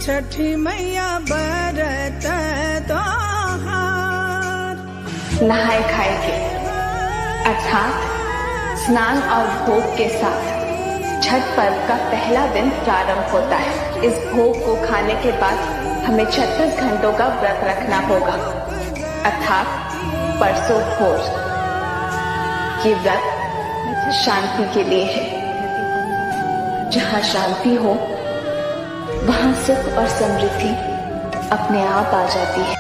छठी मैया बरत त्योहार। नहाए खाए के अर्थात स्नान और भोग के साथ छठ पर्व का पहला दिन प्रारंभ होता है। इस भोग को खाने के बाद हमें 36 घंटों का व्रत रखना होगा, अर्थात परसों भोर। ये व्रत शांति के लिए है। जहाँ शांति हो वहाँ सुख और समृद्धि अपने आप आ जाती है।